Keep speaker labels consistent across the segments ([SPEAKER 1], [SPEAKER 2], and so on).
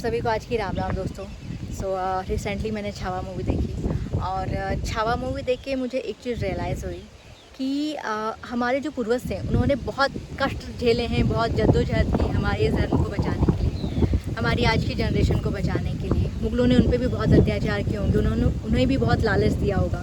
[SPEAKER 1] सभी को आज की राम राम दोस्तों। रिसेंटली मैंने छावा मूवी देखी और छावा मूवी देख के मुझे एक चीज़ रियलाइज़ हुई कि हमारे जो पूर्वज थे उन्होंने बहुत कष्ट झेले हैं, बहुत जद्दोजहद की हमारे धर्म को बचाने के लिए, हमारी आज की जनरेशन को बचाने के लिए। मुगलों ने उन पर भी बहुत अत्याचार किए होंगे, उन्हें भी बहुत लालच दिया होगा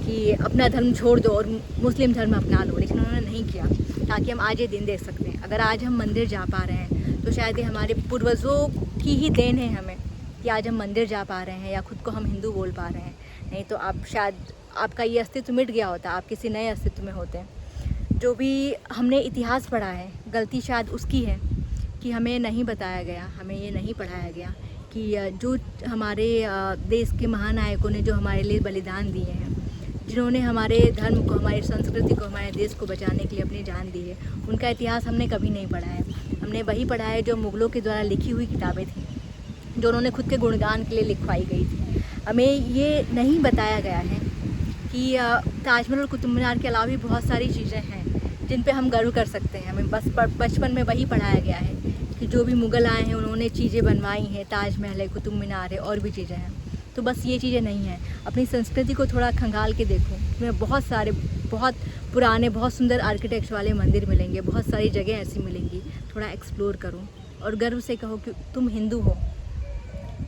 [SPEAKER 1] कि अपना धर्म छोड़ दो और मुस्लिम धर्म अपना लो, लेकिन उन्होंने नहीं किया ताकि हम आज ये दिन देख सकते हैं। अगर आज हम मंदिर जा पा रहे हैं तो शायद ये हमारे पूर्वजों की ही देन है हमें कि आज हम मंदिर जा पा रहे हैं या खुद को हम हिंदू बोल पा रहे हैं। नहीं तो आप शायद आपका ये अस्तित्व मिट गया होता, आप किसी नए अस्तित्व में होते हैं। जो भी हमने इतिहास पढ़ा है, गलती शायद उसकी है कि हमें नहीं बताया गया, हमें ये नहीं पढ़ाया गया कि जो हमारे देश के महानायकों ने जो हमारे लिए बलिदान दिए हैं, जिन्होंने हमारे धर्म को, हमारी संस्कृति को, हमारे देश को बचाने के लिए अपनी जान दी है, उनका इतिहास हमने कभी नहीं पढ़ा है। हमने वही पढ़ा है जो मुग़लों के द्वारा लिखी हुई किताबें थी, जो उन्होंने खुद के गुणगान के लिए लिखवाई गई थी। हमें ये नहीं बताया गया है कि ताजमहल और कुतुब मीनार के अलावा भी बहुत सारी चीज़ें हैं जिन पे हम गर्व कर सकते हैं। हमें बस बचपन में वही पढ़ाया गया है कि जो भी मुग़ल आए हैं उन्होंने चीज़ें बनवाई हैं, ताजमहल है, कुतुब मीनार है और भी चीज़ें हैं। तो बस ये चीज़ें नहीं हैं। अपनी संस्कृति को थोड़ा खंगाल के देखो, तुम्हें बहुत सारे बहुत पुराने, बहुत सुंदर आर्किटेक्चर वाले मंदिर मिलेंगे, बहुत सारी जगह ऐसी मिलेंगी। थोड़ा एक्सप्लोर करो और गर्व से कहो कि तुम हिंदू हो,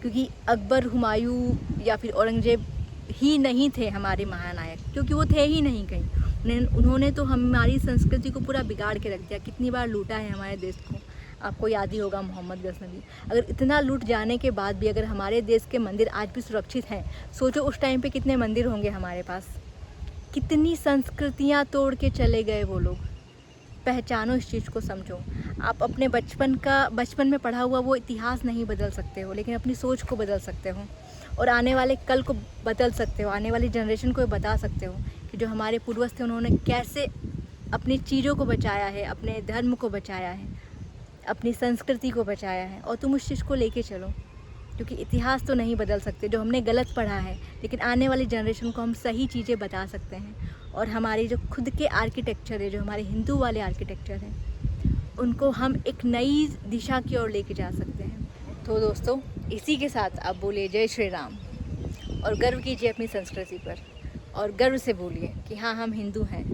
[SPEAKER 1] क्योंकि अकबर, हुमायूं या फिर औरंगजेब ही नहीं थे हमारे महानायक, क्योंकि वो थे ही नहीं कहीं। उन्होंने तो हमारी संस्कृति को पूरा बिगाड़ के रख दिया। कितनी बार लूटा है हमारे देश को, आपको याद ही होगा मोहम्मद गजनवी। अगर इतना लूट जाने के बाद भी अगर हमारे देश के मंदिर आज भी सुरक्षित हैं, सोचो उस टाइम पे कितने मंदिर होंगे हमारे पास। कितनी संस्कृतियाँ तोड़ के चले गए वो लोग। पहचानो इस चीज़ को, समझो। आप अपने बचपन में पढ़ा हुआ वो इतिहास नहीं बदल सकते हो, लेकिन अपनी सोच को बदल सकते हो और आने वाले कल को बदल सकते हो। आने वाली जनरेशन को बता सकते हो कि जो हमारे पूर्वज थे उन्होंने कैसे अपनी चीज़ों को बचाया है, अपने धर्म को बचाया है, अपनी संस्कृति को बचाया है। और तुम उस चीज़ को लेके चलो, क्योंकि इतिहास तो नहीं बदल सकते जो हमने गलत पढ़ा है, लेकिन आने वाली जनरेशन को हम सही चीज़ें बता सकते हैं। और हमारी जो खुद के आर्किटेक्चर है, जो हमारे हिंदू वाले आर्किटेक्चर हैं, उनको हम एक नई दिशा की ओर लेके जा सकते हैं। तो दोस्तों, इसी के साथ आप बोलिए जय श्री राम और गर्व कीजिए अपनी संस्कृति पर और गर्व से बोलिए कि हाँ, हम हिंदू हैं।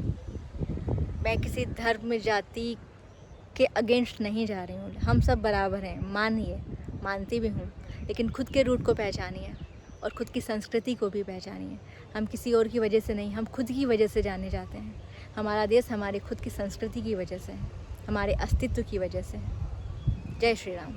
[SPEAKER 1] मैं किसी धर्म, जाति के अगेंस्ट नहीं जा रही हूँ। हम सब बराबर हैं, मानती भी हूँ, लेकिन खुद के रूट को पहचानिए और खुद की संस्कृति को भी पहचानिए। हम किसी और की वजह से नहीं, हम खुद की वजह से जाने जाते हैं। हमारा देश हमारे खुद की संस्कृति की वजह से है, हमारे अस्तित्व की वजह से है। जय श्री राम।